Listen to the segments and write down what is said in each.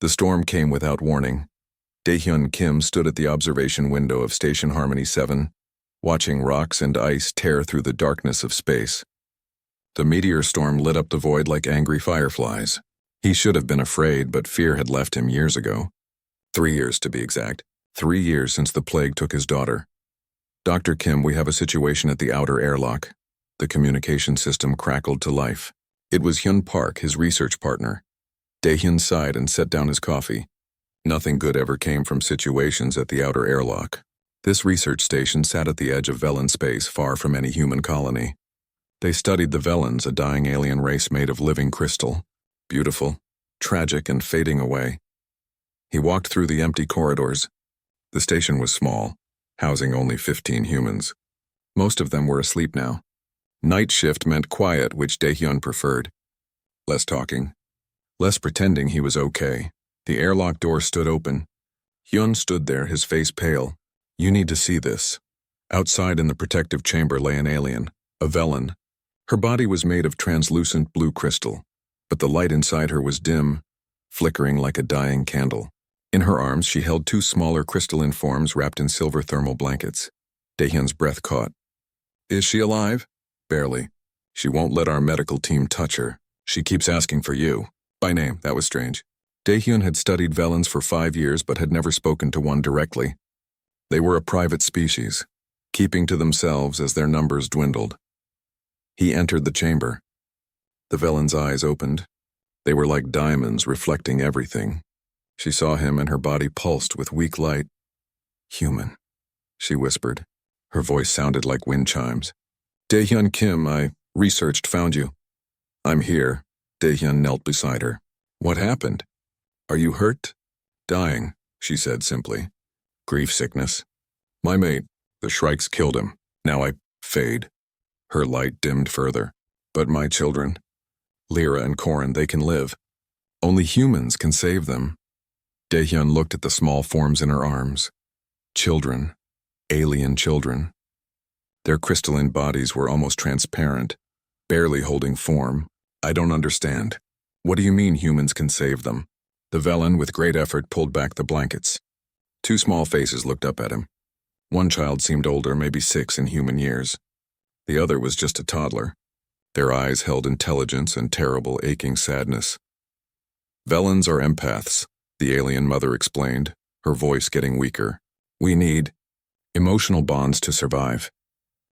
The storm came without warning. Daehyun Kim stood at the observation window of Station Harmony 7, watching rocks and ice tear through the darkness of space. The meteor storm lit up the void like angry fireflies. He should have been afraid, but fear had left him years ago. 3 years, to be exact. 3 years since the plague took his daughter. Dr. Kim, we have a situation at the outer airlock. The communication system crackled to life. It was Hyun Park, his research partner. Daehyun sighed and set down his coffee. Nothing good ever came from situations at the outer airlock. This research station sat at the edge of Velan space, far from any human colony. They studied the Velans, a dying alien race made of living crystal. Beautiful, tragic, and fading away. He walked through the empty corridors. The station was small, housing only 15 humans. Most of them were asleep now. Night shift meant quiet, which Daehyun preferred. Less talking. Less pretending he was okay. The airlock door stood open. Hyun stood there, his face pale. You need to see this. Outside in the protective chamber lay an alien, a Velan. Her body was made of translucent blue crystal, but the light inside her was dim, flickering like a dying candle. In her arms, she held 2 smaller crystalline forms wrapped in silver thermal blankets. Daehyun's breath caught. Is she alive? Barely. She won't let our medical team touch her. She keeps asking for you. By name, that was strange. Daehyun had studied Velans for 5 years but had never spoken to one directly. They were a private species, keeping to themselves as their numbers dwindled. He entered the chamber. The Velan's eyes opened. They were like diamonds reflecting everything. She saw him and her body pulsed with weak light. Human, she whispered. Her voice sounded like wind chimes. Daehyun Kim, I researched, found you. I'm here. Daehyun knelt beside her. What happened? Are you hurt? Dying, she said simply. Grief sickness. My mate, the Shrikes killed him. Now I fade. Her light dimmed further. But my children, Lyra and Korin, they can live. Only humans can save them. Daehyun looked at the small forms in her arms. Children. Alien children. Their crystalline bodies were almost transparent, barely holding form. I don't understand. What do you mean humans can save them? The Velan, with great effort, pulled back the blankets. 2 small faces looked up at him. One child seemed older, maybe 6 in human years. The other was just a toddler. Their eyes held intelligence and terrible, aching sadness. Velans are empaths, the alien mother explained, her voice getting weaker. We need emotional bonds to survive.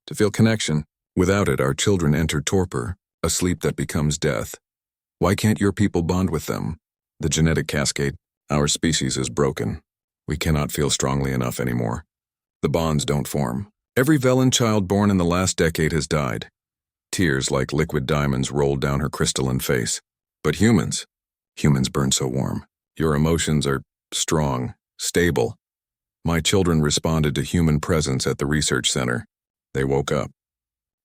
To feel connection. Without it, our children enter torpor, a sleep that becomes death. Why can't your people bond with them? The genetic cascade. Our species is broken. We cannot feel strongly enough anymore. The bonds don't form. Every Velan child born in the last decade has died. Tears like liquid diamonds rolled down her crystalline face. But humans burn so warm. Your emotions are strong, stable. My children responded to human presence at the research center. They woke up.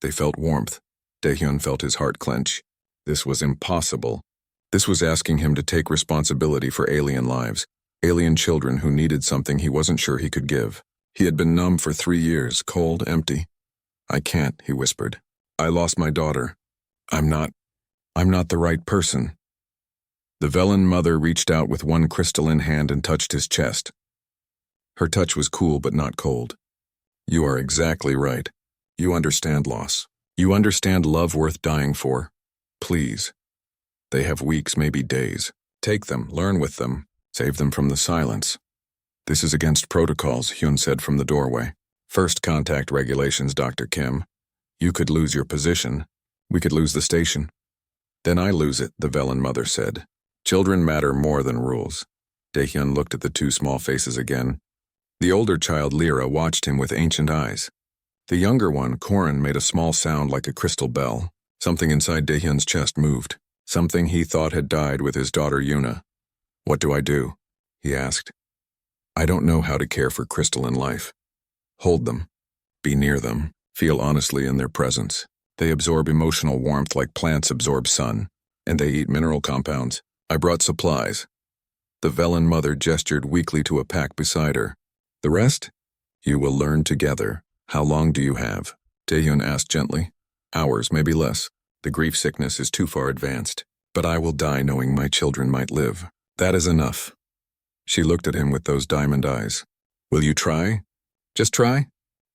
They felt warmth. Daehyun felt his heart clench. This was impossible. This was asking him to take responsibility for alien lives, alien children who needed something he wasn't sure he could give. He had been numb for 3 years, cold, empty. I can't, he whispered. I lost my daughter. I'm not the right person. The Velan mother reached out with one crystalline hand and touched his chest. Her touch was cool but not cold. You are exactly right. You understand loss. You understand love worth dying for. Please. They have weeks, maybe days. Take them, learn with them, save them from the silence. This is against protocols, Hyun said from the doorway. First contact regulations, Dr. Kim. You could lose your position. We could lose the station. Then I lose it, the Velan mother said. Children matter more than rules. Daehyun looked at the 2 small faces again. The older child, Lyra, watched him with ancient eyes. The younger one, Korin, made a small sound like a crystal bell. Something inside Daehyun's chest moved. Something he thought had died with his daughter Yuna. What do I do? He asked. I don't know how to care for crystalline life. Hold them. Be near them. Feel honestly in their presence. They absorb emotional warmth like plants absorb sun. And they eat mineral compounds. I brought supplies. The Velan mother gestured weakly to a pack beside her. The rest? You will learn together. How long do you have? Daehyun asked gently. Hours, maybe less. The grief sickness is too far advanced. But I will die knowing my children might live. That is enough. She looked at him with those diamond eyes. Will you try? Just try?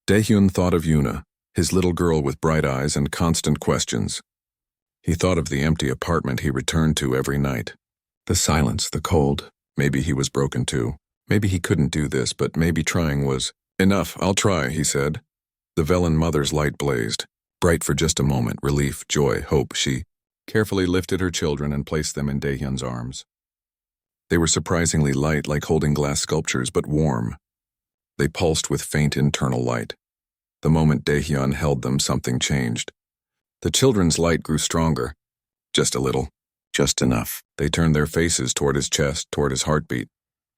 Daehyun thought of Yuna, his little girl with bright eyes and constant questions. He thought of the empty apartment he returned to every night. The silence, the cold. Maybe he was broken too. Maybe he couldn't do this, but maybe trying was. Enough, I'll try, he said. The Velen mother's light blazed. Bright for just a moment, relief, joy, hope. She carefully lifted her children and placed them in Daehyun's arms. They were surprisingly light, like holding glass sculptures, but warm. They pulsed with faint internal light. The moment Daehyun held them, something changed. The children's light grew stronger. Just a little. Just enough. They turned their faces toward his chest, toward his heartbeat,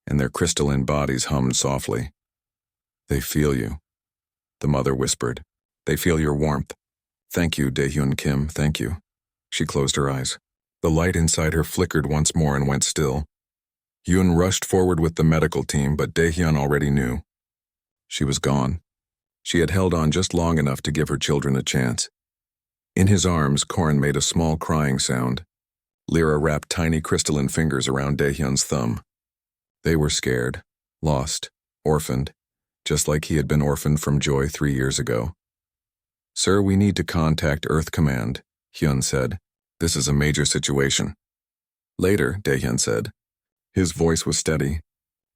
and their crystalline bodies hummed softly. They feel you, the mother whispered. They feel your warmth. Thank you, Daehyun Kim, thank you. She closed her eyes. The light inside her flickered once more and went still. Yoon rushed forward with the medical team, but Daehyun already knew. She was gone. She had held on just long enough to give her children a chance. In his arms, Korin made a small crying sound. Lyra wrapped tiny crystalline fingers around Daehyun's thumb. They were scared, lost, orphaned, just like he had been orphaned from Joy 3 years ago. Sir, we need to contact Earth Command, Hyun said. This is a major situation. Later, Daehyun said. His voice was steady.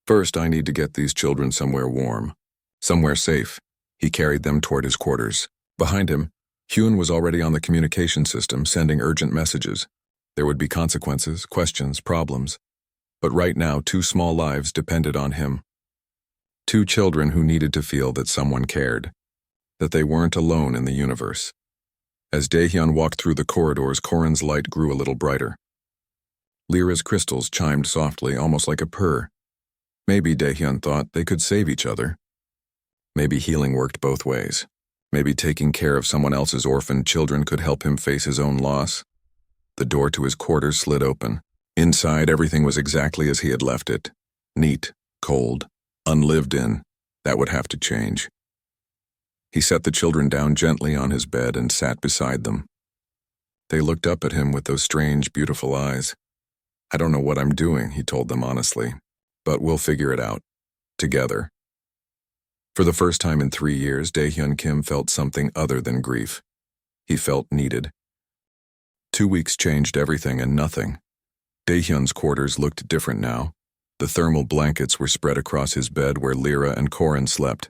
First, I need to get these children somewhere warm, somewhere safe. He carried them toward his quarters. Behind him, Hyun was already on the communication system, sending urgent messages. There would be consequences, questions, problems. But right now, 2 small lives depended on him. 2 children who needed to feel that someone cared, that they weren't alone in the universe. As Daehyun walked through the corridors, Korin's light grew a little brighter. Lyra's crystals chimed softly, almost like a purr. Maybe, Daehyun thought, they could save each other. Maybe healing worked both ways. Maybe taking care of someone else's orphaned children could help him face his own loss. The door to his quarters slid open. Inside, everything was exactly as he had left it. Neat, cold, unlived in. That would have to change. He set the children down gently on his bed and sat beside them. They looked up at him with those strange, beautiful eyes. I don't know what I'm doing, he told them honestly, but we'll figure it out. Together. For the first time in 3 years, Daehyun Kim felt something other than grief. He felt needed. 2 weeks changed everything and nothing. Daehyun's quarters looked different now. The thermal blankets were spread across his bed where Lyra and Korin slept.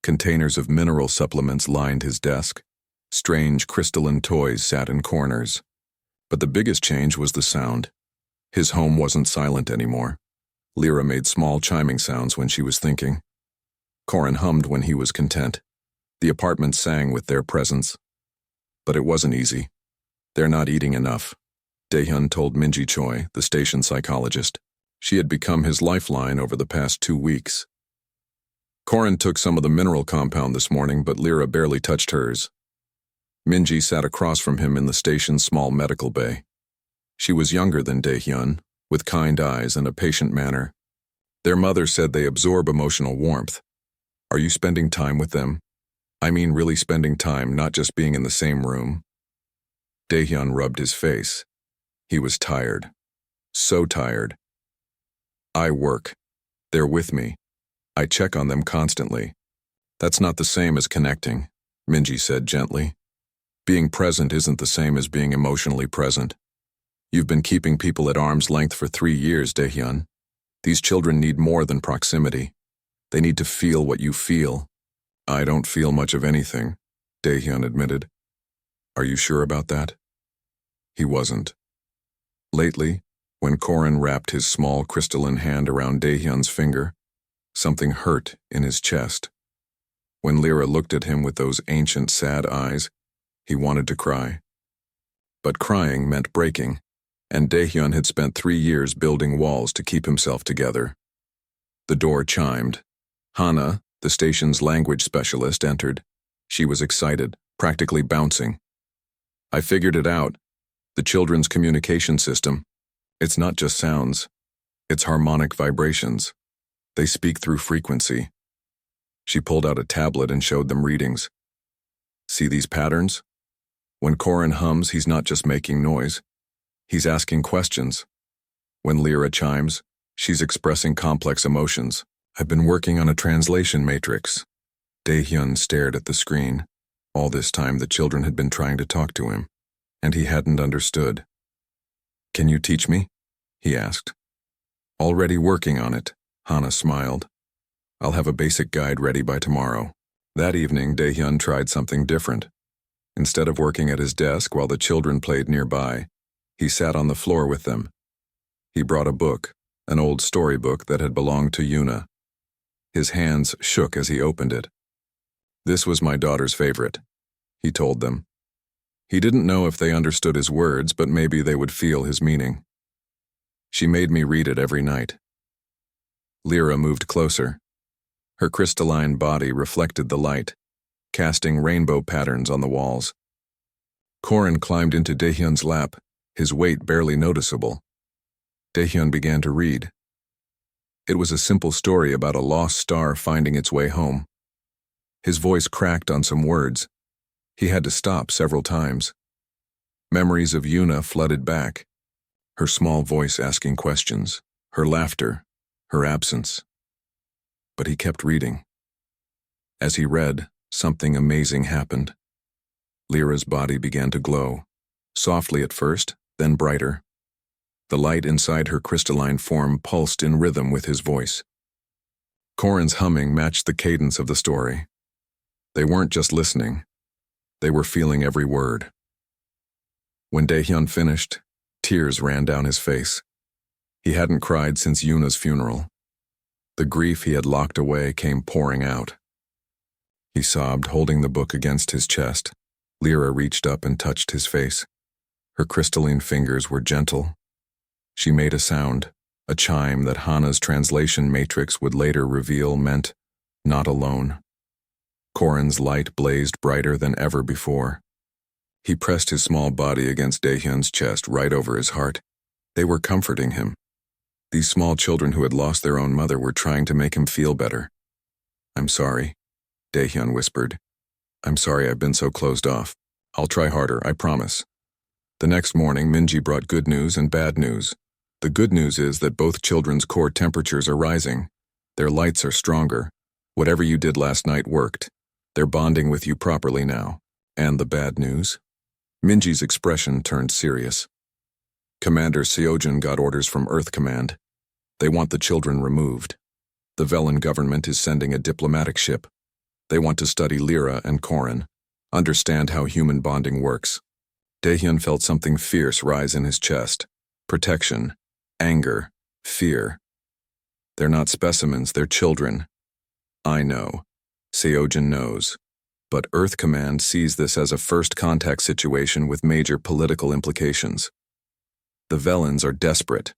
Containers of mineral supplements lined his desk. Strange crystalline toys sat in corners. But the biggest change was the sound. His home wasn't silent anymore. Lyra made small chiming sounds when she was thinking. Korin hummed when he was content. The apartment sang with their presence. But it wasn't easy. They're not eating enough, Daehyun told Minji Choi, the station psychologist. She had become his lifeline over the past 2 weeks. Korin took some of the mineral compound this morning, but Lyra barely touched hers. Minji sat across from him in the station's small medical bay. She was younger than Daehyun, with kind eyes and a patient manner. Their mother said they absorb emotional warmth. Are you spending time with them? I mean really spending time, not just being in the same room. Daehyun rubbed his face. He was tired. So tired. I work. They're with me. I check on them constantly. That's not the same as connecting, Minji said gently. Being present isn't the same as being emotionally present. You've been keeping people at arm's length for 3 years, Daehyun. These children need more than proximity. They need to feel what you feel. I don't feel much of anything, Daehyun admitted. Are you sure about that? He wasn't. Lately, when Korin wrapped his small crystalline hand around Daehyun's finger, something hurt in his chest. When Lyra looked at him with those ancient, sad eyes, he wanted to cry. But crying meant breaking, and Daehyun had spent 3 years building walls to keep himself together. The door chimed. Hana, the station's language specialist, entered. She was excited, practically bouncing. I figured it out. The children's communication system. It's not just sounds. It's harmonic vibrations. They speak through frequency. She pulled out a tablet and showed them readings. See these patterns? When Korin hums, he's not just making noise. He's asking questions. When Lyra chimes, she's expressing complex emotions. I've been working on a translation matrix. Dae-hyun stared at the screen. All this time the children had been trying to talk to him, and he hadn't understood. Can you teach me? He asked. Already working on it, Hana smiled. I'll have a basic guide ready by tomorrow. That evening, Dae-hyun tried something different. Instead of working at his desk while the children played nearby, he sat on the floor with them. He brought a book, an old storybook that had belonged to Yuna. His hands shook as he opened it. This was my daughter's favorite, he told them. He didn't know if they understood his words, but maybe they would feel his meaning. She made me read it every night. Lyra moved closer. Her crystalline body reflected the light, casting rainbow patterns on the walls. Korin climbed into Dae-hyun's lap, his weight barely noticeable. Dae-hyun began to read. It was a simple story about a lost star finding its way home. His voice cracked on some words. He had to stop several times. Memories of Yuna flooded back, her small voice asking questions, her laughter, her absence. But he kept reading. As he read, something amazing happened. Lyra's body began to glow, softly at first, then brighter. The light inside her crystalline form pulsed in rhythm with his voice. Korin's humming matched the cadence of the story. They weren't just listening. They were feeling every word. When Dae-hyun finished, tears ran down his face. He hadn't cried since Yuna's funeral. The grief he had locked away came pouring out. He sobbed, holding the book against his chest. Lyra reached up and touched his face. Her crystalline fingers were gentle. She made a sound, a chime that Hana's translation matrix would later reveal meant, not alone. Korin's light blazed brighter than ever before. He pressed his small body against Dae-hyun's chest right over his heart. They were comforting him. These small children who had lost their own mother were trying to make him feel better. I'm sorry, Dae-hyun whispered. I'm sorry I've been so closed off. I'll try harder, I promise. The next morning, Minji brought good news and bad news. The good news is that both children's core temperatures are rising. Their lights are stronger. Whatever you did last night worked. They're bonding with you properly now. And the bad news? Minji's expression turned serious. Commander Seojin got orders from Earth Command. They want the children removed. The Velen government is sending a diplomatic ship. They want to study Lyra and Korin, understand how human bonding works. Dae-hyun felt something fierce rise in his chest. Protection, anger, fear. They're not specimens, they're children. I know. Seojin knows. But Earth Command sees this as a first contact situation with major political implications. The Velens are desperate.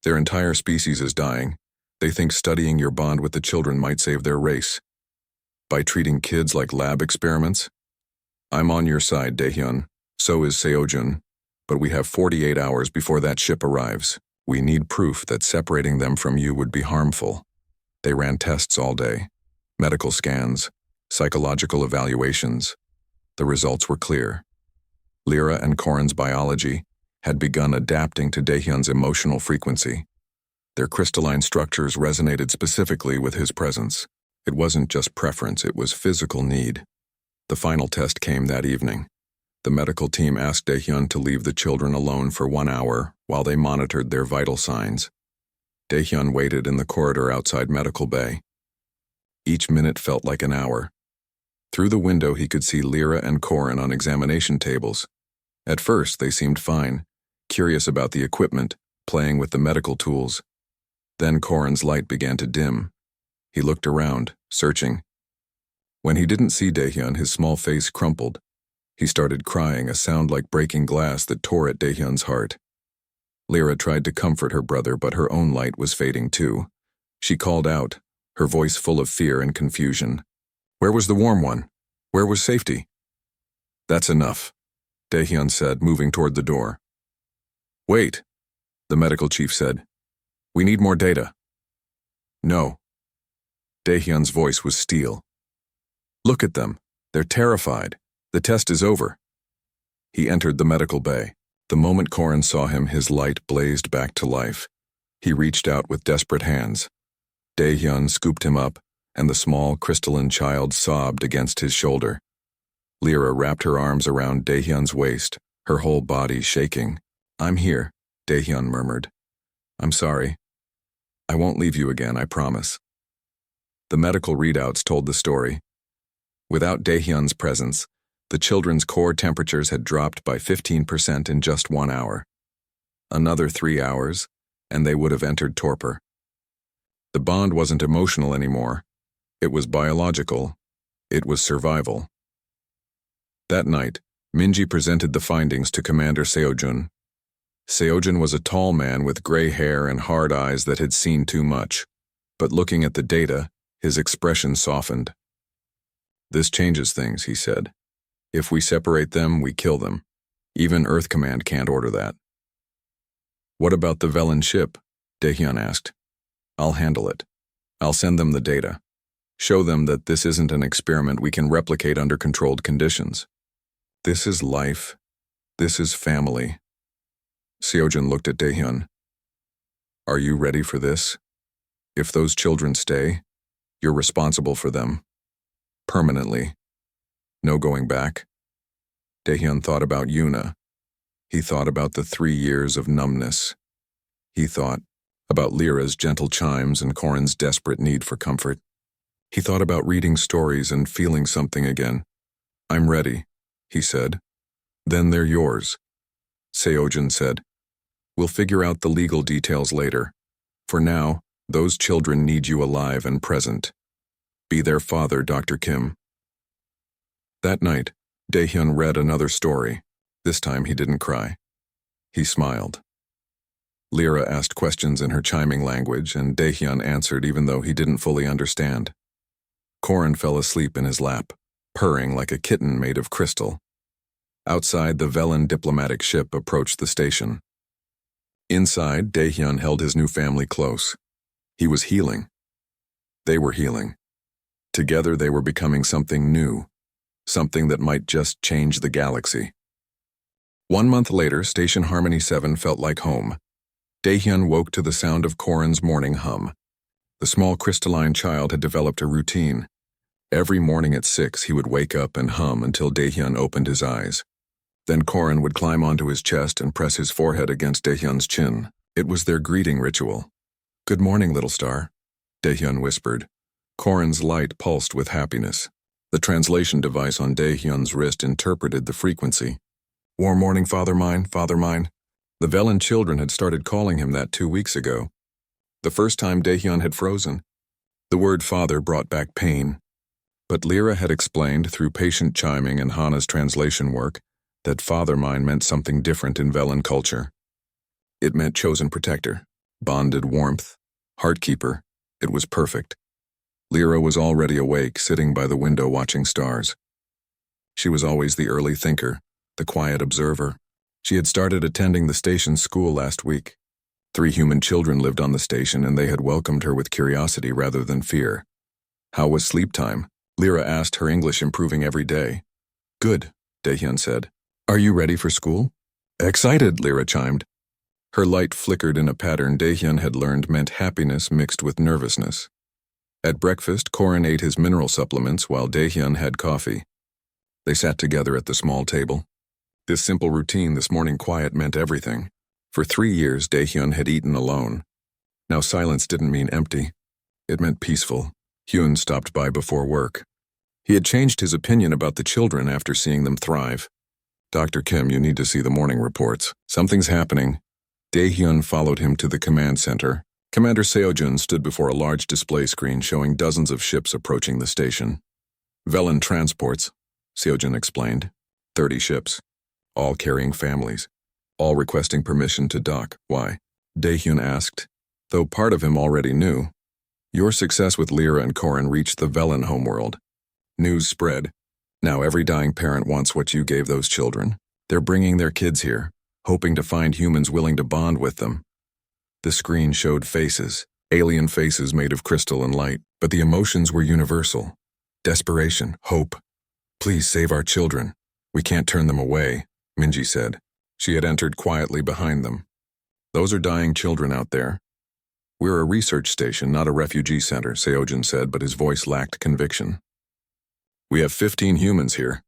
Their entire species is dying. They think studying your bond with the children might save their race. By treating kids like lab experiments? I'm on your side, Dae-hyun. So is Seojin. But we have 48 hours before that ship arrives. We need proof that separating them from you would be harmful. They ran tests all day. Medical scans, psychological evaluations. The results were clear. Lyra and Korin's biology had begun adapting to Dae-hyun's emotional frequency. Their crystalline structures resonated specifically with his presence. It wasn't just preference, it was physical need. The final test came that evening. The medical team asked Dae-hyun to leave the children alone for 1 hour while they monitored their vital signs. Dae-hyun waited in the corridor outside medical bay. Each minute felt like an hour. Through the window he could see Lyra and Korin on examination tables. At first they seemed fine, curious about the equipment, playing with the medical tools. Then Korin's light began to dim. He looked around, searching. When he didn't see Dae-hyun, his small face crumpled. He started crying, a sound like breaking glass that tore at Dae-hyun's heart. Lyra tried to comfort her brother, but her own light was fading too. She called out, her voice full of fear and confusion. Where was the warm one? Where was safety? That's enough, Dae-hyun said, moving toward the door. Wait, the medical chief said. We need more data. No. Dae-hyun's voice was steel. Look at them. They're terrified. The test is over. He entered the medical bay. The moment Corin saw him, his light blazed back to life. He reached out with desperate hands. Daehyun scooped him up, and the small, crystalline child sobbed against his shoulder. Lyra wrapped her arms around Daehyun's waist, her whole body shaking. "I'm here," Daehyun murmured. "I'm sorry. I won't leave you again, I promise." The medical readouts told the story. Without Daehyun's presence, the children's core temperatures had dropped by 15% in just 1 hour. Another 3 hours, and they would have entered torpor. The bond wasn't emotional anymore. It was biological. It was survival. That night, Minji presented the findings to Commander Seojun. Seojun was a tall man with gray hair and hard eyes that had seen too much, but looking at the data, his expression softened. "This changes things," he said. "If we separate them, we kill them. Even Earth Command can't order that." "What about the Velen ship?" Daehyun asked. "I'll handle it. I'll send them the data. Show them that this isn't an experiment we can replicate under controlled conditions. This is life. This is family." Seojun looked at Daehyun. "Are you ready for this? If those children stay, you're responsible for them. Permanently. No going back." Daehyun thought about Yuna. He thought about the 3 years of numbness. He thought about Lyra's gentle chimes and Corin's desperate need for comfort. He thought about reading stories and feeling something again. "I'm ready," he said. "Then they're yours." Seojun said, "We'll figure out the legal details later. For now, those children need you alive and present. Be their father, Dr. Kim." That night, Daehyun read another story. This time he didn't cry. He smiled. Lyra asked questions in her chiming language, and Daehyun answered even though he didn't fully understand. Corin fell asleep in his lap, purring like a kitten made of crystal. Outside, the Velen diplomatic ship approached the station. Inside, Daehyun held his new family close. He was healing. They were healing. Together they were becoming something new, something that might just change the galaxy. 1 month later, Station Harmony 7 felt like home. Daehyun woke to the sound of Corin's morning hum. The small crystalline child had developed a routine. Every morning at 6 he would wake up and hum until Daehyun opened his eyes. Then Corin would climb onto his chest and press his forehead against Daehyun's chin. It was their greeting ritual. "Good morning, little star," Daehyun whispered. Corin's light pulsed with happiness. The translation device on Daehyun's wrist interpreted the frequency. "Warm morning, father mine, father mine." The Velen children had started calling him that 2 weeks ago. The first time Daehyun had frozen. The word father brought back pain. But Lyra had explained through patient chiming and Hana's translation work that father mine meant something different in Velen culture. It meant chosen protector, bonded warmth, heartkeeper. It was perfect. Lyra was already awake, sitting by the window watching stars. She was always the early thinker, the quiet observer. She had started attending the station's school last week. 3 human children lived on the station, and they had welcomed her with curiosity rather than fear. "How was sleep time?" Lyra asked, her English improving every day. "Good," Daehyun said. "Are you ready for school?" "Excited," Lyra chimed. Her light flickered in a pattern Daehyun had learned meant happiness mixed with nervousness. At breakfast, Corin ate his mineral supplements while Daehyun had coffee. They sat together at the small table. This simple routine, this morning quiet, meant everything. For 3 years, Daehyun had eaten alone. Now silence didn't mean empty. It meant peaceful. Hyun stopped by before work. He had changed his opinion about the children after seeing them thrive. "Dr. Kim, you need to see the morning reports. Something's happening." Daehyun followed him to the command center. Commander Seojun stood before a large display screen showing dozens of ships approaching the station. "Velen transports," Seojun explained. 30 ships. All carrying families. All requesting permission to dock. "Why?" Daehyun asked, though part of him already knew. Your success with Lyra and Corin reached the Velen homeworld. News spread. Now every dying parent wants what you gave those children. They're bringing their kids here, hoping to find humans willing to bond with them. The screen showed faces, alien faces made of crystal and light, but the emotions were universal. Desperation, hope. "Please save our children. We can't turn them away," Minji said. She had entered quietly behind them. Those are dying children out there. We're a research station, not a refugee center, Seojin said, but his voice lacked conviction. We have 15 humans here.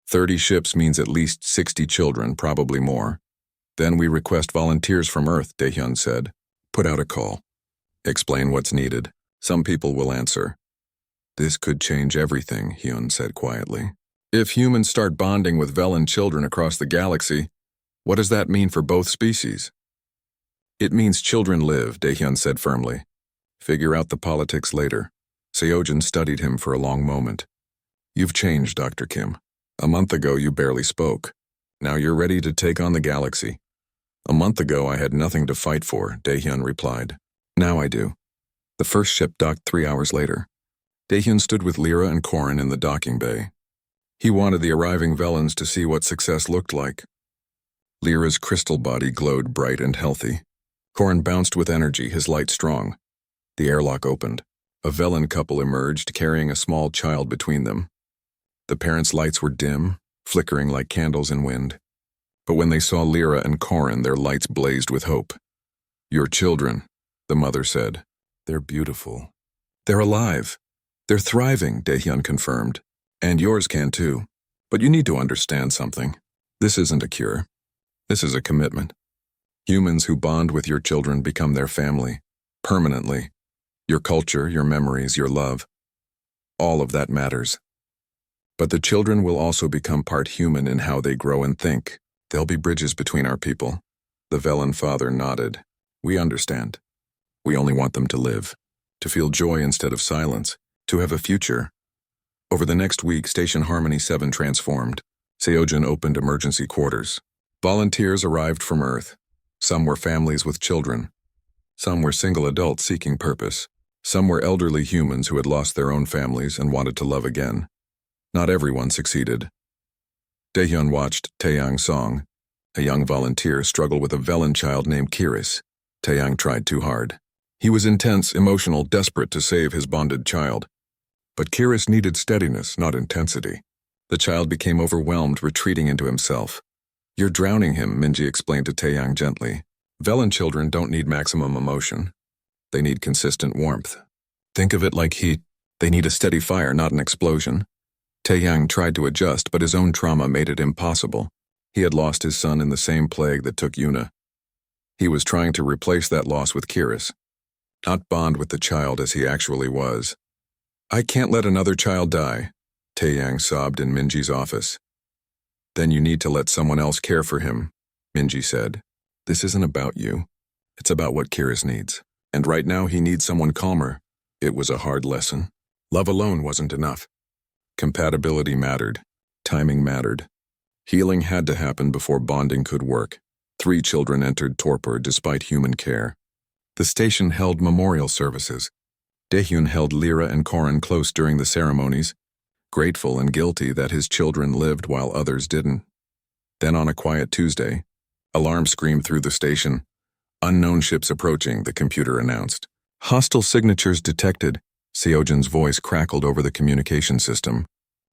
30 ships means at least 60 children, probably more. Then we request volunteers from Earth, Daehyun said. Put out a call. Explain what's needed. Some people will answer. This could change everything, Hyun said quietly. If humans start bonding with Velan children across the galaxy, what does that mean for both species? It means children live, Daehyun said firmly. Figure out the politics later. Seojin studied him for a long moment. You've changed, Dr. Kim. A month ago you barely spoke. Now you're ready to take on the galaxy. A month ago I had nothing to fight for, Daehyun replied. Now I do. The first ship docked 3 hours later. Daehyun stood with Lyra and Korin in the docking bay. He wanted the arriving Velans to see what success looked like. Lyra's crystal body glowed bright and healthy. Korin bounced with energy, his light strong. The airlock opened. A Velan couple emerged, carrying a small child between them. The parents' lights were dim, flickering like candles in wind. But when they saw Lyra and Korin, their lights blazed with hope. Your children, the mother said. They're beautiful. They're alive. They're thriving, Daehyun confirmed. And yours can too. But you need to understand something. This isn't a cure. This is a commitment. Humans who bond with your children become their family, permanently. Your culture, your memories, your love. All of that matters. But the children will also become part human in how they grow and think. There'll be bridges between our people. The Velan father nodded. We understand. We only want them to live, to feel joy instead of silence, to have a future. Over the next week, Station Harmony 7 transformed. Seojin opened emergency quarters. Volunteers arrived from Earth. Some were families with children. Some were single adults seeking purpose. Some were elderly humans who had lost their own families and wanted to love again. Not everyone succeeded. Daehyun watched Taeyang Song, a young volunteer, struggle with a Velan child named Kiris. Taeyang tried too hard. He was intense, emotional, desperate to save his bonded child. But Kiris needed steadiness, not intensity. The child became overwhelmed, retreating into himself. You're drowning him, Minji explained to Taeyang gently. Velan children don't need maximum emotion. They need consistent warmth. Think of it like heat. They need a steady fire, not an explosion. Taeyang tried to adjust, but his own trauma made it impossible. He had lost his son in the same plague that took Yuna. He was trying to replace that loss with Kiris, not bond with the child as he actually was. I can't let another child die, Taeyang sobbed in Minji's office. Then you need to let someone else care for him, Minji said. This isn't about you. It's about what Kiris needs. And right now he needs someone calmer. It was a hard lesson. Love alone wasn't enough. Compatibility mattered. Timing mattered. Healing had to happen before bonding could work. 3 children entered torpor despite human care. The station held memorial services. Daehyun held Lyra and Korin close during the ceremonies, grateful and guilty that his children lived while others didn't. Then on a quiet Tuesday, alarm screamed through the station. Unknown ships approaching, the computer announced. Hostile signatures detected. Seojin's voice crackled over the communication system.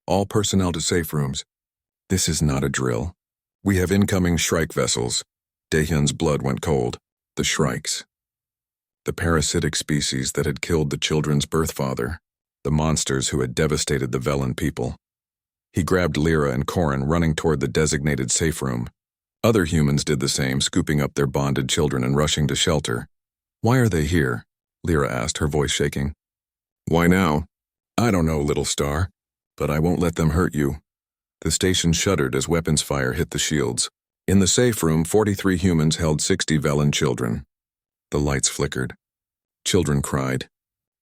All personnel to safe rooms. This is not a drill. We have incoming Shrike vessels. Daehyun's blood went cold. The Shrikes. The parasitic species that had killed the children's birth father. The monsters who had devastated the Velan people. He grabbed Lyra and Korin, running toward the designated safe room. Other humans did the same, scooping up their bonded children and rushing to shelter. Why are they here? Lyra asked, her voice shaking. Why now? I don't know, little star, but I won't let them hurt you. The station shuddered as weapons fire hit the shields. In the safe room, 43 humans held 60 Velan children. The lights flickered. Children cried.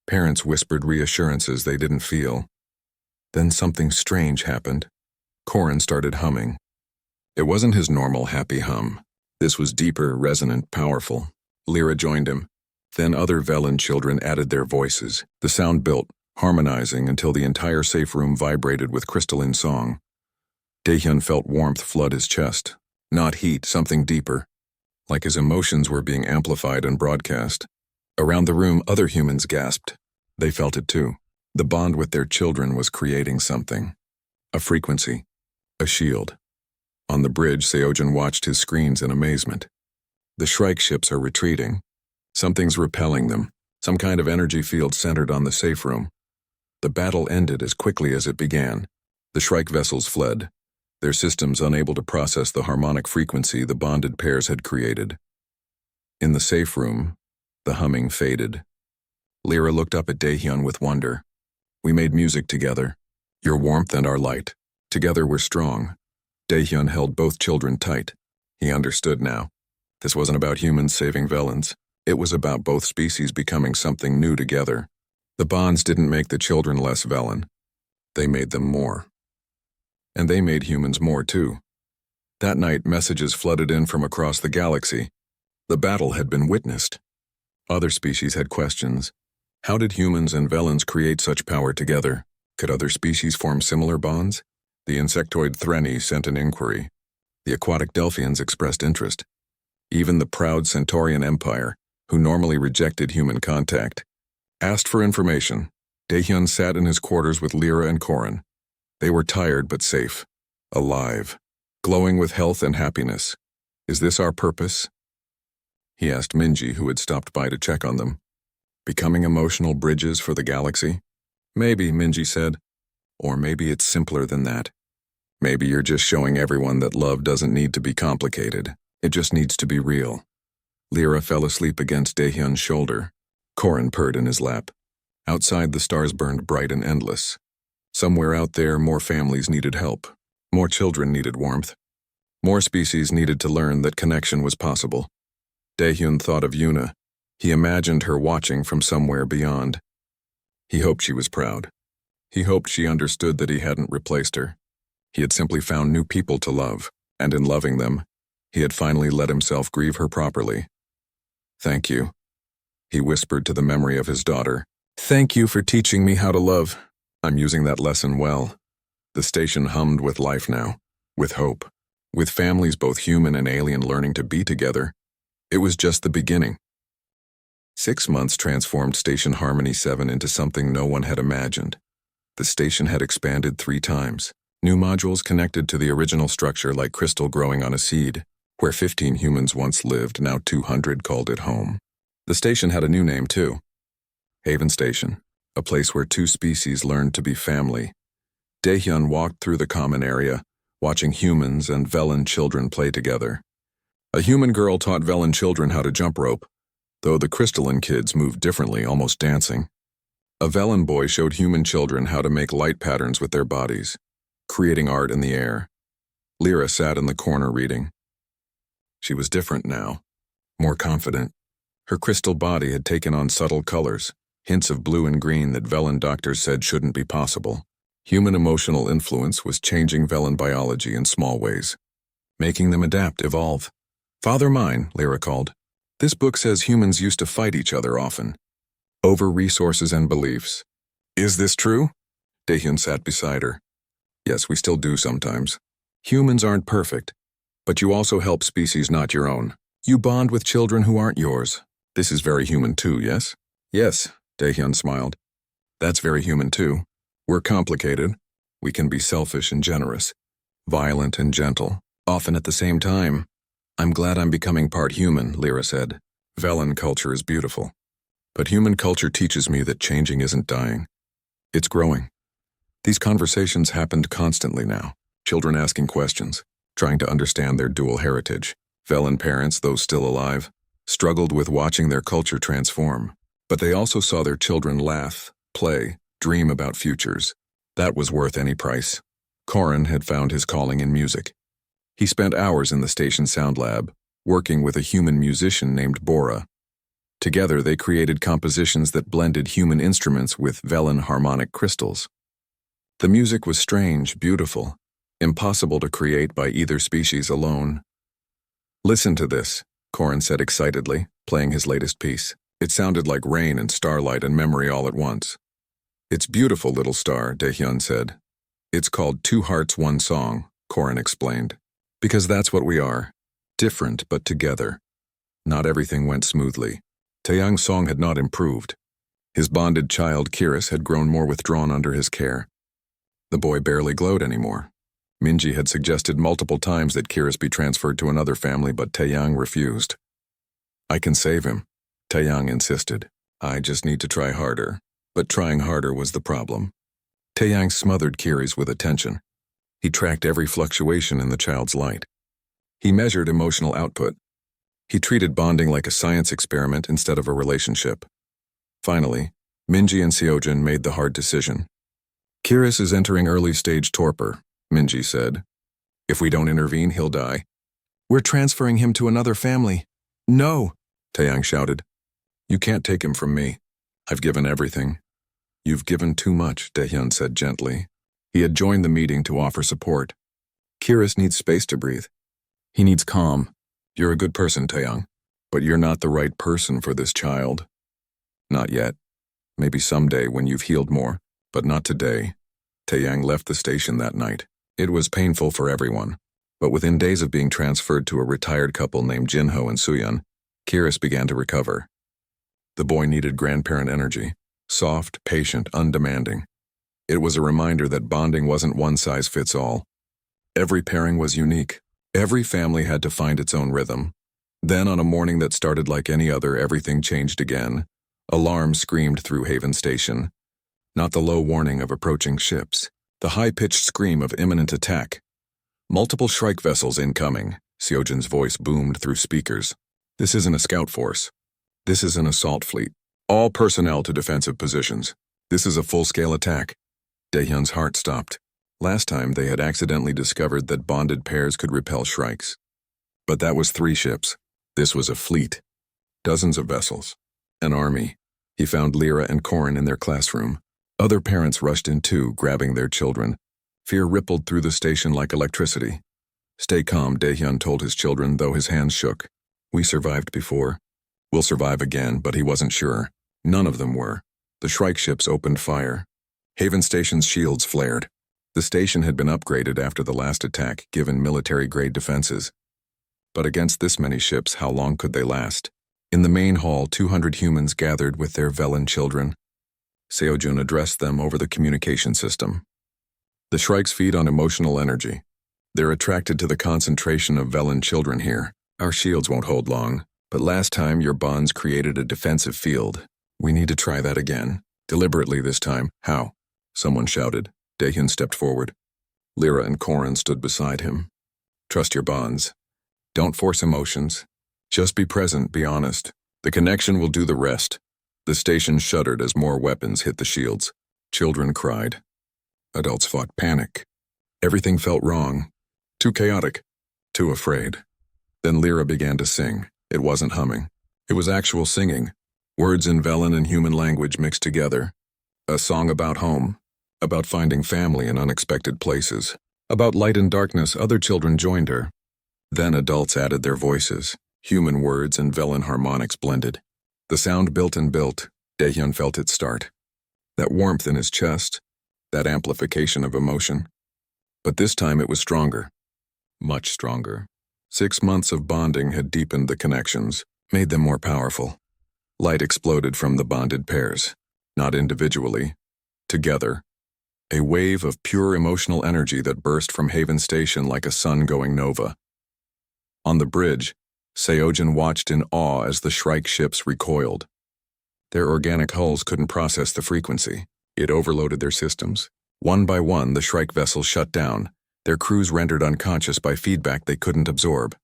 Parents whispered reassurances they didn't feel. Then something strange happened. Korin started humming. It wasn't his normal happy hum. This was deeper, resonant, powerful. Lyra joined him. Then other Velan children added their voices. The sound built, harmonizing until the entire safe room vibrated with crystalline song. Daehyun felt warmth flood his chest. Not heat, something deeper. Like his emotions were being amplified and broadcast. Around the room, other humans gasped. They felt it too. The bond with their children was creating something. A frequency. A shield. On the bridge, Seojin watched his screens in amazement. The Shrike ships are retreating. Something's repelling them, some kind of energy field centered on the safe room. The battle ended as quickly as it began. The Shrike vessels fled, their systems unable to process the harmonic frequency the bonded pairs had created. In the safe room, the humming faded. Lyra looked up at Daehyun with wonder. We made music together, your warmth and our light. Together we're strong. Daehyun held both children tight. He understood now. This wasn't about humans saving Velans. It was about both species becoming something new together. The bonds didn't make the children less Velan. They made them more. And they made humans more too. That night, messages flooded in from across the galaxy. The battle had been witnessed. Other species had questions. How did humans and Velans create such power together? Could other species form similar bonds? The insectoid Threni sent an inquiry. The aquatic Delphians expressed interest. Even the proud Centaurian Empire, who normally rejected human contact, asked for information. Daehyun sat in his quarters with Lyra and Korin. They were tired but safe, alive, glowing with health and happiness. Is this our purpose? He asked Minji, who had stopped by to check on them. Becoming emotional bridges for the galaxy? Maybe, Minji said. Or maybe it's simpler than that. Maybe you're just showing everyone that love doesn't need to be complicated. It just needs to be real. Lyra fell asleep against Daehyun's shoulder. Korin purred in his lap. Outside, the stars burned bright and endless. Somewhere out there, more families needed help. More children needed warmth. More species needed to learn that connection was possible. Daehyun thought of Yuna. He imagined her watching from somewhere beyond. He hoped she was proud. He hoped she understood that he hadn't replaced her. He had simply found new people to love, and in loving them, he had finally let himself grieve her properly. Thank you, he whispered to the memory of his daughter. Thank you for teaching me how to love. I'm using that lesson well. The station hummed with life now, with hope, with families both human and alien learning to be together. It was just the beginning. 6 months transformed Station Harmony 7 into something no one had imagined. The station had expanded 3 times. New modules connected to the original structure like crystal growing on a seed. Where 15 humans once lived, now 200 called it home. The station had a new name too. Haven Station, a place where 2 species learned to be family. Daehyun walked through the common area, watching humans and Velan children play together. A human girl taught Velan children how to jump rope, though the crystalline kids moved differently, almost dancing. A Velan boy showed human children how to make light patterns with their bodies, creating art in the air. Lyra sat in the corner reading. She was different now, more confident. Her crystal body had taken on subtle colors, hints of blue and green that Velan doctors said shouldn't be possible. Human emotional influence was changing Velan biology in small ways, making them adapt, evolve. Father mine, Lyra called. This book says humans used to fight each other often, over resources and beliefs. Is this true? Daehyun sat beside her. Yes, we still do sometimes. Humans aren't perfect, but you also help species not your own. You bond with children who aren't yours. This is very human too, yes? Yes, Daehyun smiled. That's very human too. We're complicated. We can be selfish and generous, violent and gentle, often at the same time. I'm glad I'm becoming part human, Lyra said. Velan culture is beautiful. But human culture teaches me that changing isn't dying. It's growing. These conversations happened constantly now. Children asking questions, trying to understand their dual heritage. Velan parents, those still alive, struggled with watching their culture transform. But they also saw their children laugh, play, dream about futures. That was worth any price. Korin had found his calling in music. He spent hours in the station sound lab, working with a human musician named Bora. Together they created compositions that blended human instruments with Velan harmonic crystals. The music was strange, beautiful, impossible to create by either species alone. Listen to this, Korin said excitedly, playing his latest piece. It sounded like rain and starlight and memory all at once. It's beautiful, little star, Daehyun said. It's called 2 Hearts, 1 Song, Korin explained. Because that's what we are. Different, but together. Not everything went smoothly. Taeyang's song had not improved. His bonded child, Kiris, had grown more withdrawn under his care. The boy barely glowed anymore. Minji had suggested multiple times that Kiris be transferred to another family, but Taeyang refused. I can save him, Taeyang insisted. I just need to try harder. But trying harder was the problem. Taeyang smothered Kiris with attention. He tracked every fluctuation in the child's light. He measured emotional output. He treated bonding like a science experiment instead of a relationship. Finally, Minji and Seojin made the hard decision. Kiris is entering early-stage torpor, Minji said. If we don't intervene, he'll die. We're transferring him to another family. No, Taeyang shouted. You can't take him from me. I've given everything. You've given too much, Daehyun said gently. He had joined the meeting to offer support. Kiris needs space to breathe. He needs calm. You're a good person, Taeyang, but you're not the right person for this child. Not yet. Maybe someday when you've healed more, but not today. Taeyang left the station that night. It was painful for everyone, but within days of being transferred to a retired couple named Jinho and Suyun, Kiris began to recover. The boy needed grandparent energy, soft, patient, undemanding. It was a reminder that bonding wasn't one size fits all. Every pairing was unique. Every family had to find its own rhythm. Then on a morning that started like any other, everything changed again. Alarms screamed through Haven Station. Not the low warning of approaching ships. The high-pitched scream of imminent attack. Multiple Shrike vessels incoming. Seojin's voice boomed through speakers. This isn't a scout force. This is an assault fleet. All personnel to defensive positions. This is a full-scale attack. Daehyun's heart stopped. Last time they had accidentally discovered that bonded pairs could repel Shrikes. But that was 3 ships. This was a fleet. Dozens of vessels. An army. He found Lyra and Corin in their classroom. Other parents rushed in too, grabbing their children. Fear rippled through the station like electricity. Stay calm, Daehyun told his children, though his hands shook. We survived before. We'll survive again, but he wasn't sure. None of them were. The Shrike ships opened fire. Haven Station's shields flared. The station had been upgraded after the last attack, given military-grade defenses. But against this many ships, how long could they last? In the main hall, 200 humans gathered with their Velen children. Seojun addressed them over the communication system. The Shrikes feed on emotional energy. They're attracted to the concentration of Velen children here. Our shields won't hold long, but last time your bonds created a defensive field. We need to try that again. Deliberately this time. How? Someone shouted. Daehyun stepped forward. Lyra and Corin stood beside him. Trust your bonds. Don't force emotions. Just be present, be honest. The connection will do the rest. The station shuddered as more weapons hit the shields. Children cried. Adults fought panic. Everything felt wrong. Too chaotic. Too afraid. Then Lyra began to sing. It wasn't humming. It was actual singing. Words in Velen and human language mixed together. A song about home. About finding family in unexpected places. About light and darkness, other children joined her. Then adults added their voices. Human words and Velen harmonics blended. The sound built and built. Daehyun felt it start. That warmth in his chest. That amplification of emotion. But this time it was stronger. Much stronger. 6 months of bonding had deepened the connections, made them more powerful. Light exploded from the bonded pairs. Not individually. Together. A wave of pure emotional energy that burst from Haven Station like a sun-going nova. On the bridge, Seojin watched in awe as the Shrike ships recoiled. Their organic hulls couldn't process the frequency. It overloaded their systems. One by one, the Shrike vessels shut down, their crews rendered unconscious by feedback they couldn't absorb.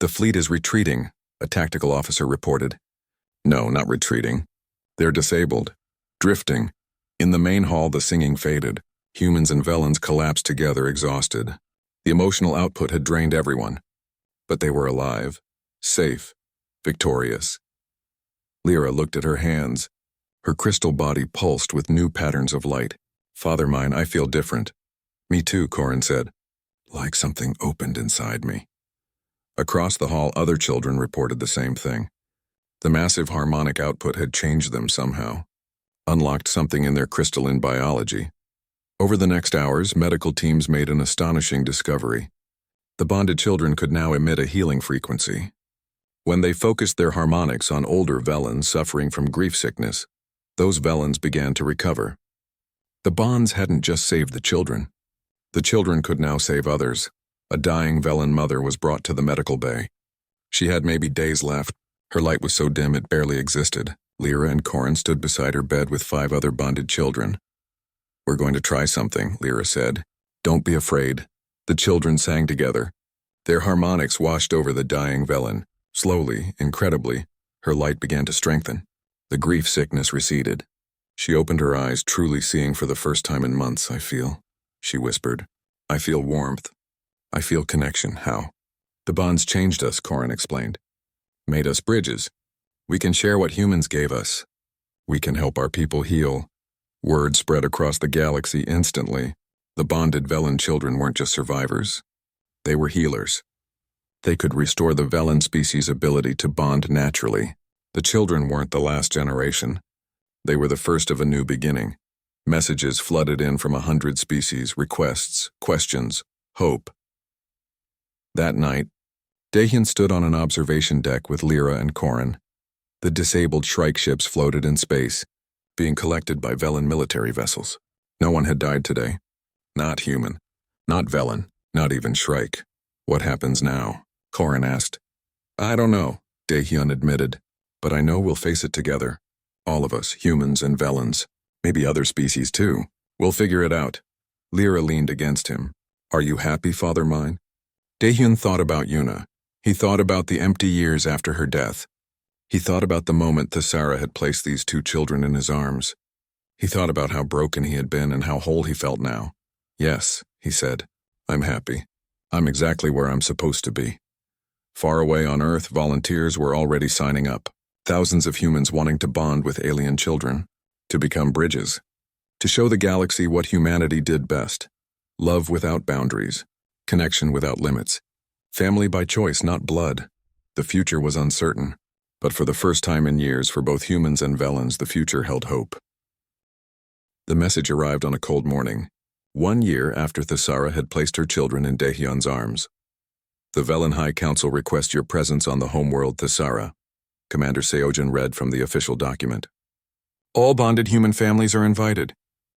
The fleet is retreating, a tactical officer reported. No, not retreating. They're disabled. Drifting. In the main hall, the singing faded. Humans and Velens collapsed together, exhausted. The emotional output had drained everyone. But they were alive, safe, victorious. Lyra looked at her hands. Her crystal body pulsed with new patterns of light. Father mine, I feel different. Me too, Corin said. Like something opened inside me. Across the hall, other children reported the same thing. The massive harmonic output had changed them somehow. Unlocked something in their crystalline biology. Over the next hours, medical teams made an astonishing discovery. The bonded children could now emit a healing frequency. When they focused their harmonics on older Velens suffering from grief sickness, those Velens began to recover. The bonds hadn't just saved the children. The children could now save others. A dying Velen mother was brought to the medical bay. She had maybe days left. Her light was so dim it barely existed. Lyra and Corin stood beside her bed with 5 other bonded children. "We're going to try something," Lyra said. "Don't be afraid." The children sang together. Their harmonics washed over the dying Velen. Slowly, incredibly, her light began to strengthen. The grief sickness receded. She opened her eyes, truly seeing for the first time in months. "I feel," she whispered. "I feel warmth. I feel connection." "How?" "The bonds changed us," Corin explained. "Made us bridges. We can share what humans gave us. We can help our people heal." Word spread across the galaxy instantly. The bonded Velen children weren't just survivors. They were healers. They could restore the Velen species' ability to bond naturally. The children weren't the last generation. They were the first of a new beginning. Messages flooded in from 100 species, requests, questions, hope. That night, Dahyun stood on an observation deck with Lyra and Corin. The disabled Shrike ships floated in space, being collected by Velen military vessels. No one had died today. Not human. Not Velen. Not even Shrike. "What happens now?" Corin asked. "I don't know," Dahyun admitted. "But I know we'll face it together. All of us, humans and Velens. Maybe other species too. We'll figure it out." Lyra leaned against him. "Are you happy, father mine?" Dahyun thought about Yuna. He thought about the empty years after her death. He thought about the moment Thesara had placed these 2 children in his arms. He thought about how broken he had been and how whole he felt now. "Yes," he said. "I'm happy. I'm exactly where I'm supposed to be." Far away on Earth, volunteers were already signing up. Thousands of humans wanting to bond with alien children. To become bridges. To show the galaxy what humanity did best. Love without boundaries. Connection without limits. Family by choice, not blood. The future was uncertain. But for the first time in years, for both humans and Velens, the future held hope. The message arrived on a cold morning, 1 year after Thesara had placed her children in Dahyun's arms. "The Velen High Council requests your presence on the homeworld Thesara," Commander Seojin read from the official document. "All bonded human families are invited."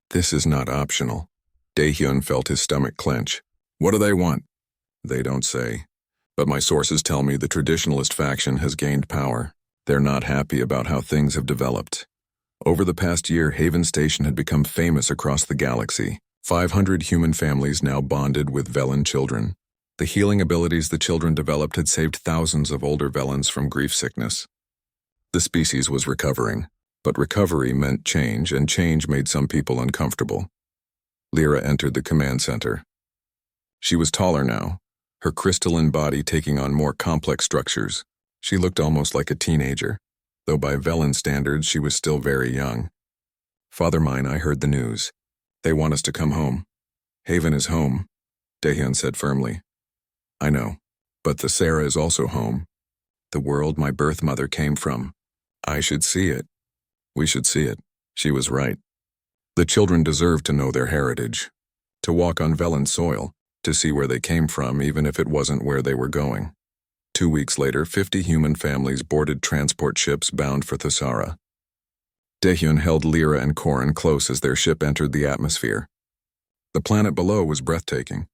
"This is not optional." Dahyun felt his stomach clench. "What do they want?" "They don't say. But my sources tell me the traditionalist faction has gained power. They're not happy about how things have developed. Over the past year, Haven Station had become famous across the galaxy. 500 human families now bonded with Velen children. The healing abilities the children developed had saved thousands of older Velens from grief sickness. The species was recovering, but recovery meant change, and change made some people uncomfortable. Lyra entered the command center. She was taller now, her crystalline body taking on more complex structures. She looked almost like a teenager, though by Velen standards she was still very young. "Father mine, I heard the news. They want us to come home." "Haven is home," Dahyun said firmly. "I know, but Thesara is also home. The world my birth mother came from. I should see it. We should see it." She was right. The children deserved to know their heritage, to walk on Velen soil, to see where they came from even if it wasn't where they were going. 2 weeks later, 50 human families boarded transport ships bound for Thesara. Dahyun held Lyra and Corin close as their ship entered the atmosphere. The planet below was breathtaking.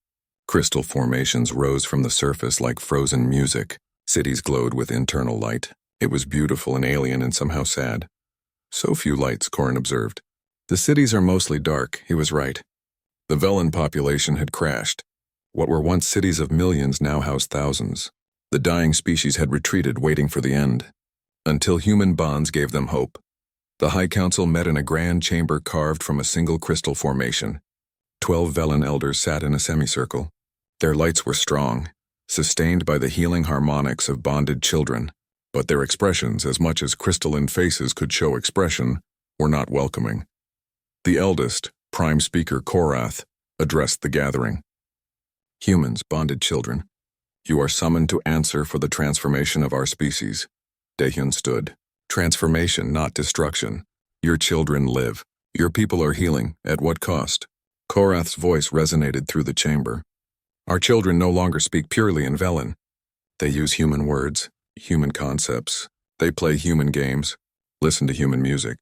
Crystal formations rose from the surface like frozen music. Cities glowed with internal light. It was beautiful and alien and somehow sad. "So few lights," Corin observed. "The cities are mostly dark," he was right. The Velen population had crashed. What were once cities of millions now housed thousands. The dying species had retreated, waiting for the end. Until human bonds gave them hope. The High Council met in a grand chamber carved from a single crystal formation. 12 Velen elders sat in a semicircle. Their lights were strong, sustained by the healing harmonics of bonded children, but their expressions, as much as crystalline faces could show expression, were not welcoming. The eldest, Prime Speaker Korath, addressed the gathering. "Humans, bonded children, you are summoned to answer for the transformation of our species." Dahyun stood. "Transformation, not destruction. Your children live. Your people are healing. At what cost?" Korath's voice resonated through the chamber. "Our children no longer speak purely in Velen. They use human words, human concepts. They play human games, listen to human music.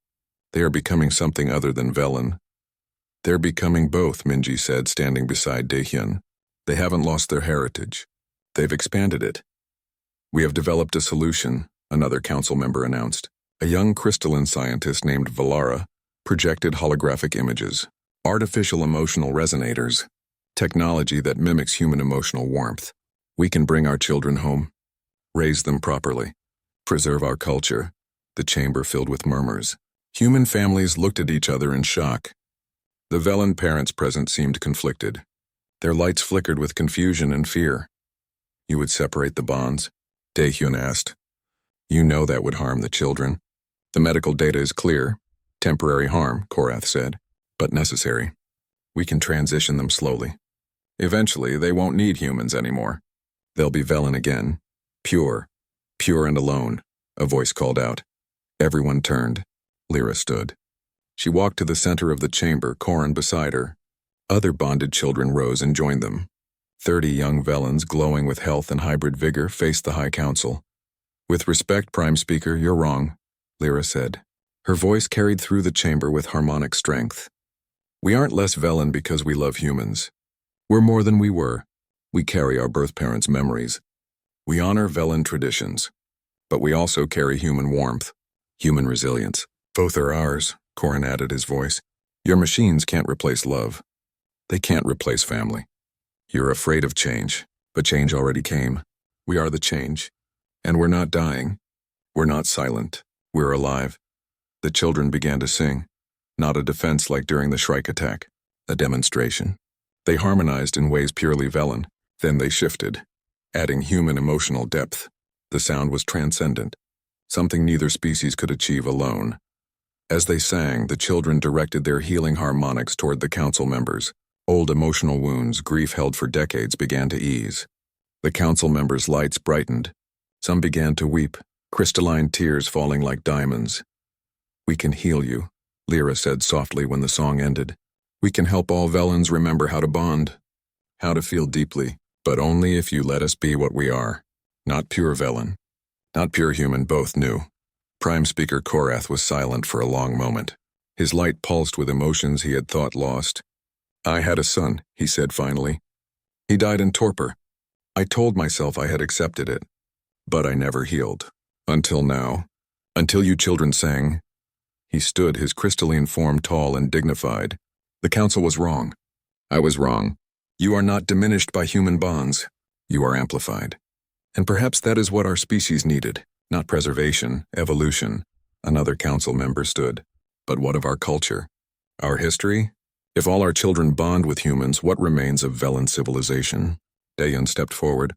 They are becoming something other than Velen." They're becoming both, Minji said, standing beside Daehyun. They haven't lost their heritage. They've expanded it. We have developed a solution, another council member announced. A young crystalline scientist named Valara projected holographic images, artificial emotional resonators, technology that mimics human emotional warmth. We can bring our children home, raise them properly, preserve our culture. The chamber filled with murmurs. Human families looked at each other in shock. The Velen parents present seemed conflicted. Their lights flickered with confusion and fear. You would separate the bonds? Daehyun asked. You know that would harm the children. The medical data is clear. Temporary harm, Korath said, but necessary. We can transition them slowly. Eventually, they won't need humans anymore. They'll be Velen again. Pure and alone, a voice called out. Everyone turned. Lyra stood. She walked to the center of the chamber, Korin beside her. Other bonded children rose and joined them. 30 young Velens, glowing with health and hybrid vigor, faced the High Council. With respect, Prime Speaker, you're wrong, Lyra said. Her voice carried through the chamber with harmonic strength. We aren't less Velen because we love humans. We're more than we were. We carry our birth parents' memories. We honor Velen traditions. But we also carry human warmth, human resilience. Both are ours, Korin added his voice. Your machines can't replace love. They can't replace family. You're afraid of change, but change already came. We are the change. And we're not dying. We're not silent. We're alive. The children began to sing. Not a defense like during the Shrike attack. A demonstration. They harmonized in ways purely Velen. Then they shifted, adding human emotional depth. The sound was transcendent, something neither species could achieve alone. As they sang, the children directed their healing harmonics toward the council members. Old emotional wounds, grief held for decades, began to ease. The council members' lights brightened. Some began to weep, crystalline tears falling like diamonds. We can heal you, Lyra said softly when the song ended. We can help all Velens remember how to bond, how to feel deeply, but only if you let us be what we are. Not pure Velen, not pure human, both knew. Prime Speaker Korath was silent for a long moment. His light pulsed with emotions he had thought lost. I had a son, he said finally. He died in torpor. I told myself I had accepted it, but I never healed. Until now. Until you children sang. He stood, his crystalline form tall and dignified. The council was wrong. I was wrong. You are not diminished by human bonds. You are amplified. And perhaps that is what our species needed. Not preservation, evolution. Another council member stood. But what of our culture? Our history? If all our children bond with humans, what remains of Velen civilization? Daehyun stepped forward.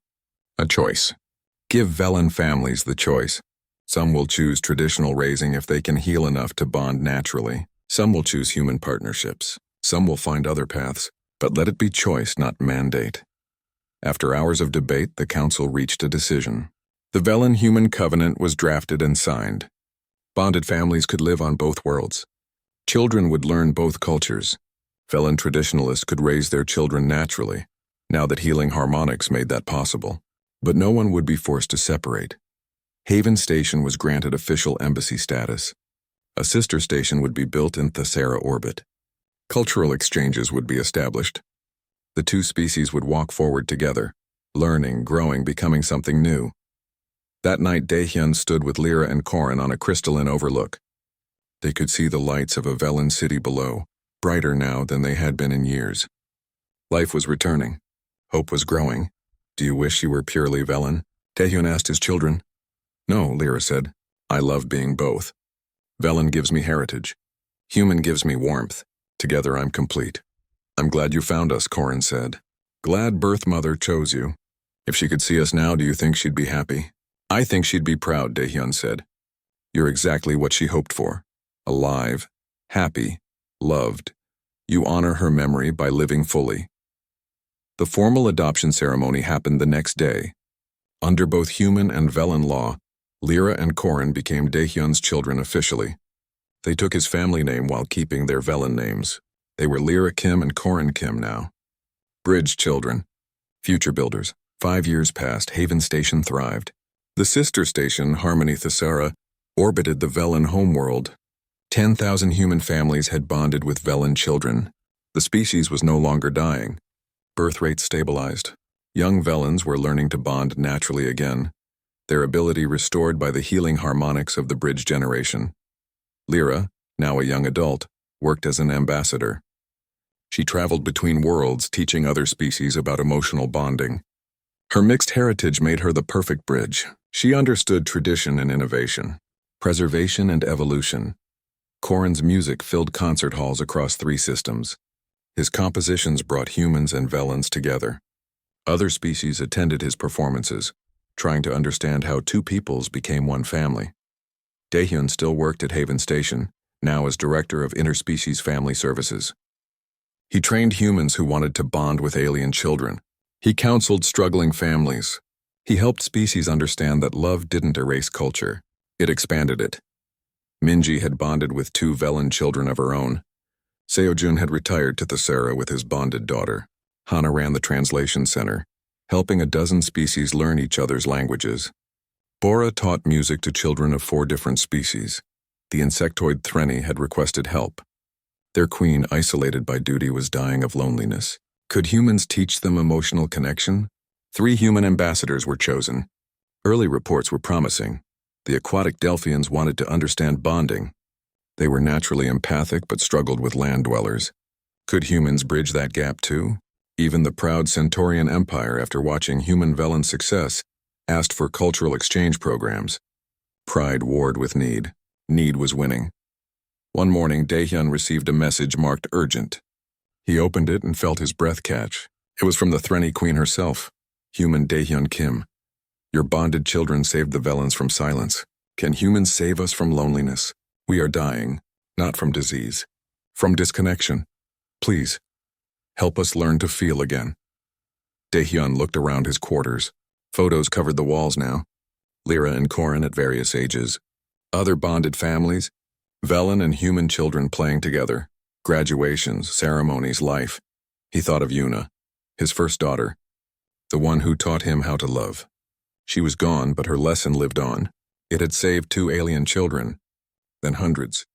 A choice. Give Velen families the choice. Some will choose traditional raising if they can heal enough to bond naturally. Some will choose human partnerships. Some will find other paths. But let it be choice, not mandate. After hours of debate, the council reached a decision. The Velen-Human Covenant was drafted and signed. Bonded families could live on both worlds. Children would learn both cultures. Velen traditionalists could raise their children naturally, now that healing harmonics made that possible. But no one would be forced to separate. Haven Station was granted official embassy status. A sister station would be built in Thessera orbit. Cultural exchanges would be established. The two species would walk forward together, learning, growing, becoming something new. That night, Daehyun stood with Lyra and Korin on a crystalline overlook. They could see the lights of a Velen city below, brighter now than they had been in years. Life was returning. Hope was growing. Do you wish you were purely Velen? Daehyun asked his children. No, Lyra said. I love being both. Velen gives me heritage. Human gives me warmth. Together I'm complete. I'm glad you found us, Korin said. Glad Birth Mother chose you. If she could see us now, do you think she'd be happy? I think she'd be proud, Daehyun said. You're exactly what she hoped for. Alive, happy, loved. You honor her memory by living fully. The formal adoption ceremony happened the next day. Under both human and Velen law, Lyra and Korin became Daehyun's children officially. They took his family name while keeping their Velen names. They were Lyra Kim and Korin Kim now. Bridge children. Future builders. 5 years passed, Haven Station thrived. The sister station, Harmony Thessera, orbited the Velen homeworld. 10,000 human families had bonded with Velen children. The species was no longer dying. Birth rates stabilized. Young Velans were learning to bond naturally again, their ability restored by the healing harmonics of the bridge generation. Lyra, now a young adult, worked as an ambassador. She traveled between worlds, teaching other species about emotional bonding. Her mixed heritage made her the perfect bridge. She understood tradition and innovation, preservation and evolution. Corin's music filled concert halls across 3 systems. His compositions brought humans and Velans together. Other species attended his performances, trying to understand how 2 peoples became one family. Daehyun still worked at Haven Station, now as Director of Interspecies Family Services. He trained humans who wanted to bond with alien children. He counseled struggling families. He helped species understand that love didn't erase culture, it expanded it. Minji had bonded with 2 Velan children of her own. Seojun had retired to Thesera with his bonded daughter. Hana ran the translation center, helping a dozen species learn each other's languages. Bora taught music to children of 4 different species. The insectoid Threnny had requested help. Their queen, isolated by duty, was dying of loneliness. Could humans teach them emotional connection? 3 human ambassadors were chosen. Early reports were promising. The aquatic Delphians wanted to understand bonding. They were naturally empathic but struggled with land dwellers. Could humans bridge that gap too? Even the proud Centaurian Empire, after watching human Velan success, asked for cultural exchange programs. Pride warred with need. Need was winning. One morning, Daehyun received a message marked urgent. He opened it and felt his breath catch. It was from the Threnny Queen herself, human Daehyun Kim. Your bonded children saved the Velans from silence. Can humans save us from loneliness? We are dying, not from disease, from disconnection. Please, help us learn to feel again. Daehyun looked around his quarters. Photos covered the walls now. Lyra and Corin at various ages. Other bonded families, Velan and human children playing together. Graduations, ceremonies, life. He thought of Yuna, his first daughter, the one who taught him how to love. She was gone, but her lesson lived on. It had saved 2 alien children, then hundreds,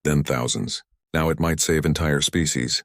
then thousands. Now it might save entire species.